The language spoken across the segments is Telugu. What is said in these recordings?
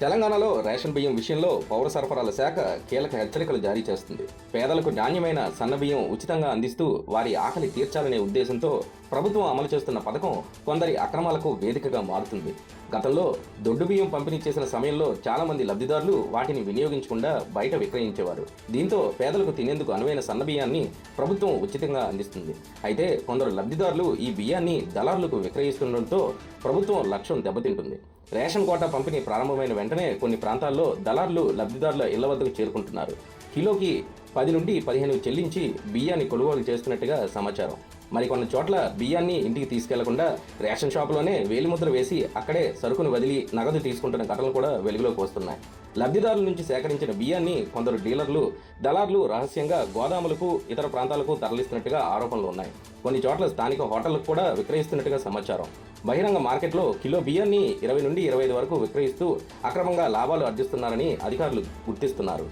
తెలంగాణలో రేషన్ బియ్యం విషయంలో పౌర సరఫరాల శాఖ కీలక హెచ్చరికలు జారీ చేస్తుంది. పేదలకు నాణ్యమైన సన్నబియ్యం ఉచితంగా అందిస్తూ వారి ఆకలి తీర్చాలనే ఉద్దేశంతో ప్రభుత్వం అమలు చేస్తున్న పథకం కొందరి అక్రమాలకు వేదికగా మారుతుంది. గతంలో దొడ్డు బియ్యం పంపిణీ చేసిన సమయంలో చాలా మంది లబ్ధిదారులు వాటిని వినియోగించకుండా బయట విక్రయించేవారు. దీంతో పేదలకు తినేందుకు అనువైన సన్నబియ్యాన్ని ప్రభుత్వం ఉచితంగా అందిస్తుంది. అయితే కొందరు లబ్ధిదారులు ఈ బియ్యాన్ని దళారులకు విక్రయిస్తుండటంతో ప్రభుత్వం లక్ష్యం దెబ్బతింటుంది. రేషన్ కోటా పంపిణీ ప్రారంభమైన వెంటనే కొన్ని ప్రాంతాల్లో దళారులు లబ్ధిదారుల ఇళ్ల వద్దకు చేరుకుంటున్నారు. కిలోకి 10 నుండి 15 చెల్లించి బియ్యాన్ని కొనుగోలు చేస్తున్నట్టుగా సమాచారం. మరికొన్ని చోట్ల బియ్యాన్ని ఇంటికి తీసుకెళ్లకుండా రేషన్ షాపులోనే వేలిముద్ర వేసి అక్కడే సరుకును వదిలి నగదు తీసుకుంటున్న ఘటనలు కూడా వెలుగులోకి వస్తున్నాయి. లబ్ధిదారుల నుంచి సేకరించిన బియ్యాన్ని కొందరు డీలర్లు, దళారులు రహస్యంగా గోదాములకు, ఇతర ప్రాంతాలకు తరలిస్తున్నట్టుగా ఆరోపణలు ఉన్నాయి. కొన్ని చోట్ల స్థానిక హోటళ్లకు కూడా విక్రయిస్తున్నట్టుగా సమాచారం. బహిరంగ మార్కెట్లో కిలో బియ్యాన్ని 20 నుండి 25 వరకు విక్రయిస్తూ అక్రమంగా లాభాలు ఆర్జిస్తున్నారని అధికారులు గుర్తిస్తున్నారు.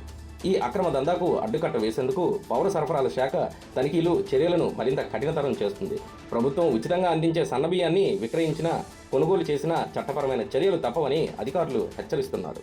ఈ అక్రమ దందాకు అడ్డుకట్ట వేసేందుకు పౌర సరఫరాల శాఖ తనిఖీలు, చర్యలను మరింత కఠినతరం చేస్తుంది. ప్రభుత్వం ఉచితంగా అందించే సన్నబియ్యాన్ని విక్రయించినా, కొనుగోలు చేసినా చట్టపరమైన చర్యలు తప్పవని అధికారులు హెచ్చరిస్తున్నారు.